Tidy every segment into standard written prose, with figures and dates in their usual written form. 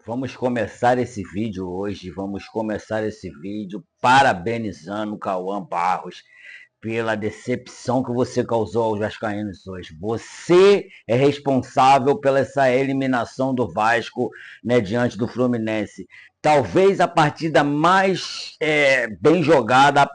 Vamos começar esse vídeo hoje, parabenizando o Cauã Barros pela decepção que você causou aos vascaínos hoje. Você é responsável pela essa eliminação do Vasco, né, diante do Fluminense. Talvez a partida mais bem jogada,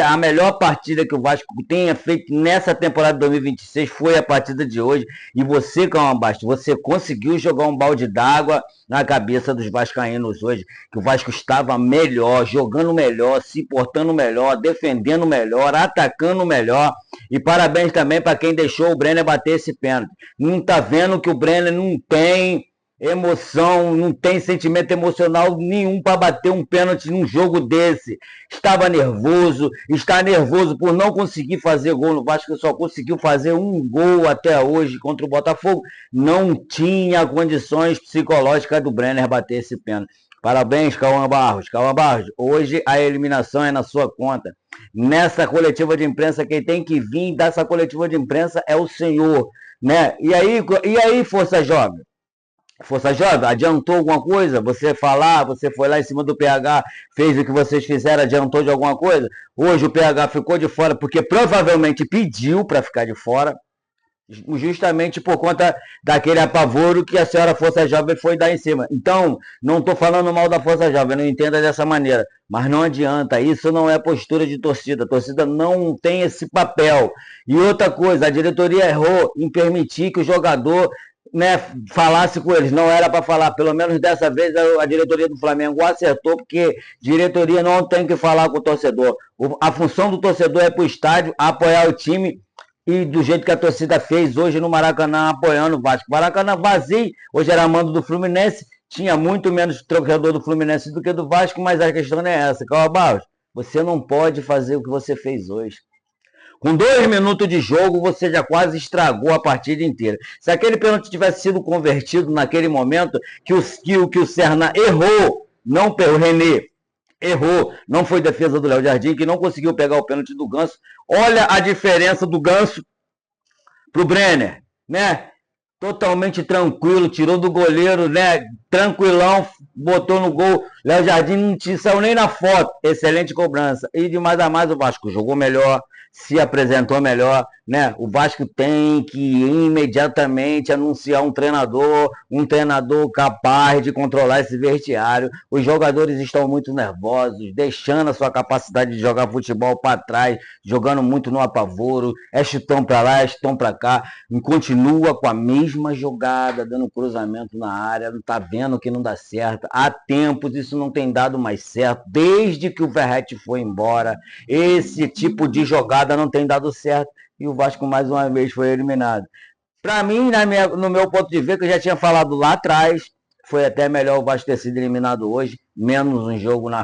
a melhor partida que o Vasco tenha feito nessa temporada de 2026 foi a partida de hoje. E você, Cauã Bastos, você conseguiu jogar um balde d'água na cabeça dos vascaínos hoje, que o Vasco estava melhor, jogando melhor, se portando melhor, defendendo melhor, atacando melhor. E parabéns também para quem deixou o Brenner bater esse pênalti. Não tá vendo que o Brenner não tem emoção, não tem sentimento emocional nenhum para bater um pênalti num jogo desse. Estava nervoso, está nervoso por não conseguir fazer gol no Vasco, só conseguiu fazer um gol até hoje contra o Botafogo. Não tinha condições psicológicas do Brenner bater esse pênalti. Parabéns, Cauã Barros. Cauã Barros, hoje a eliminação é na sua conta. Nessa coletiva de imprensa, quem tem que vir dessa coletiva de imprensa é o senhor, né? E aí, Força Jovem? Força Jovem, adiantou alguma coisa? Você falar, você foi lá em cima do PH, fez o que vocês fizeram, adiantou de alguma coisa? Hoje o PH ficou de fora porque provavelmente pediu para ficar de fora, justamente por conta daquele apavoro que a senhora Força Jovem foi dar em cima. Então, não estou falando mal da Força Jovem, não entenda dessa maneira, mas não adianta, isso não é postura de torcida, a torcida não tem esse papel. E outra coisa, a diretoria errou em permitir que o jogador, né, falasse com eles, não era para falar, pelo menos dessa vez a diretoria do Flamengo acertou, porque diretoria não tem que falar com o torcedor. A função do torcedor é para o estádio, apoiar o time, e do jeito que a torcida fez hoje no Maracanã, apoiando o Vasco. Maracanã vazio, hoje era mando do Fluminense, tinha muito menos torcedor do Fluminense do que do Vasco, mas a questão não é essa. Cauã Barros, você não pode fazer o que você fez hoje. Com 2 minutos de jogo, você já quase estragou a partida inteira. Se aquele pênalti tivesse sido convertido naquele momento, que o Serna errou, não o René errou, não foi defesa do Léo Jardim, que não conseguiu pegar o pênalti do Ganso. Olha a diferença do Ganso pro Brenner, né? Totalmente tranquilo, tirou do goleiro, né? Tranquilão, botou no gol. Léo Jardim não saiu nem na foto. Excelente cobrança. E de mais a mais o Vasco jogou melhor, se apresentou melhor, né? O Vasco tem que imediatamente anunciar um treinador capaz de controlar esse vestiário. Os jogadores estão muito nervosos, deixando a sua capacidade de jogar futebol para trás, jogando muito no apavoro, é chutão para lá, é chutão para cá, e continua com a mesma jogada, dando cruzamento na área, não tá vendo que não dá certo. Há tempos isso não tem dado mais certo, desde que o Verratti foi embora, esse tipo de jogada não tem dado certo, e o Vasco mais uma vez foi eliminado. Para mim, no meu ponto de vista, que eu já tinha falado lá atrás, foi até melhor o Vasco ter sido eliminado hoje, menos um jogo na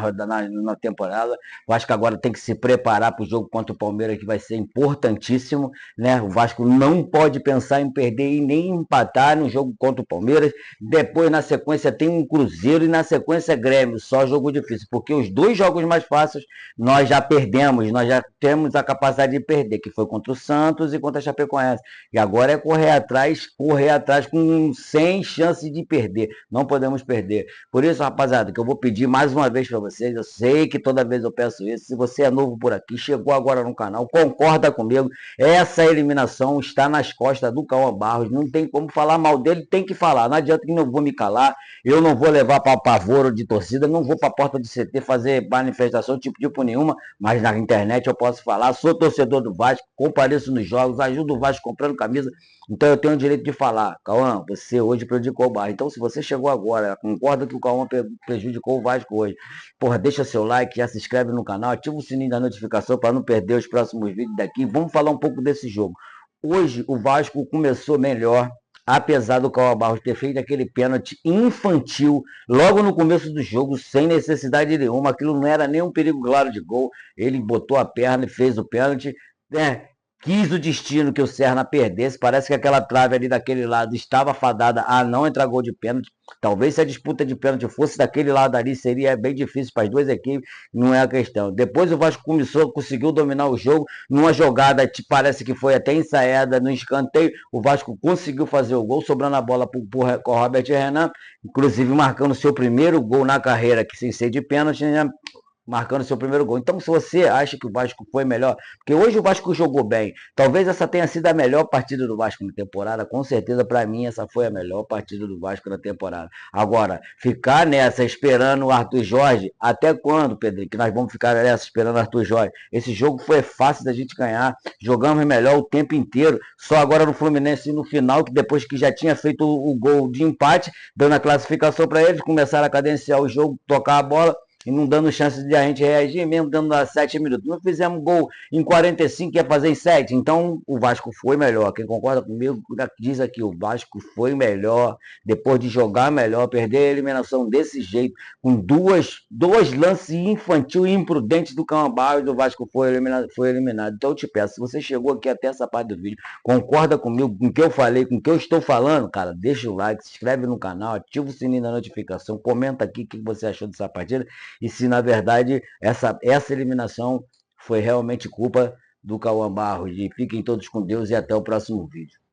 temporada. O Vasco agora tem que se preparar para o jogo contra o Palmeiras, que vai ser importantíssimo, né? O Vasco não pode pensar em perder e nem empatar no jogo contra o Palmeiras. Depois, na sequência, tem um Cruzeiro e na sequência Grêmio, só jogo difícil, porque os 2 jogos mais fáceis nós já perdemos, nós já temos a capacidade de perder, que foi contra o Santos e contra a Chapecoense. E agora é correr atrás com 100 chances de perder. Não podemos perder. Por isso, rapaziada, que eu vou pedir mais uma vez para vocês, eu sei que toda vez eu peço isso, se você é novo por aqui, chegou agora no canal, concorda comigo, essa eliminação está nas costas do Cauã Barros, não tem como falar mal dele, tem que falar, não adianta que não vou me calar, eu não vou levar para pavoro de torcida, não vou para a porta do CT fazer manifestação tipo nenhuma, mas na internet eu posso falar, sou torcedor do Vasco, compareço nos jogos, ajudo o Vasco comprando camisa, então eu tenho o direito de falar. Cauã, você hoje prejudicou o Barros, então se você chegou agora, concorda que o Cauã prejudicou o Vasco hoje, porra, deixa seu like, já se inscreve no canal, ativa o sininho da notificação para não perder os próximos vídeos daqui. Vamos falar um pouco desse jogo. Hoje o Vasco começou melhor, apesar do Cauã Barros ter feito aquele pênalti infantil logo no começo do jogo, sem necessidade nenhuma, aquilo não era nem um perigo claro de gol, ele botou a perna e fez o pênalti, né? quis o destino que o Serna perdesse. Parece que aquela trave ali daquele lado estava fadada a não entrar gol de pênalti. Talvez se a disputa de pênalti fosse daquele lado ali, seria bem difícil para as duas equipes, não é a questão. Depois o Vasco conseguiu dominar o jogo, numa jogada, parece que foi até ensaiada, no escanteio, o Vasco conseguiu fazer o gol, sobrando a bola para o Robert Renan, inclusive marcando seu primeiro gol na carreira, que sem ser de pênalti, né? Marcando seu primeiro gol. Então, se você acha que o Vasco foi melhor, porque hoje o Vasco jogou bem, talvez essa tenha sido a melhor partida do Vasco na temporada, com certeza para mim essa foi a melhor partida do Vasco na temporada. Agora, ficar nessa esperando o Arthur Jorge, até quando, Pedro, que nós vamos ficar nessa esperando o Arthur Jorge? Esse jogo foi fácil da gente ganhar, jogamos melhor o tempo inteiro, só agora no Fluminense no final, que depois que já tinha feito o gol de empate, dando a classificação para eles, começaram a cadenciar o jogo, tocar a bola, e não dando chance de a gente reagir, mesmo dando 7 minutos. Não fizemos gol em 45, ia fazer em 7. Então, o Vasco foi melhor. Quem concorda comigo, diz aqui, o Vasco foi melhor, depois de jogar melhor, perder a eliminação desse jeito, com dois lances infantil e imprudentes do Cambau, e o Vasco foi eliminado. Então, eu te peço, se você chegou aqui até essa parte do vídeo, concorda comigo com o que eu falei, com o que eu estou falando, cara, deixa o like, se inscreve no canal, ativa o sininho da notificação, comenta aqui o que você achou dessa partida, e se na verdade essa eliminação foi realmente culpa do Cauã Barros. E fiquem todos com Deus e até o próximo vídeo.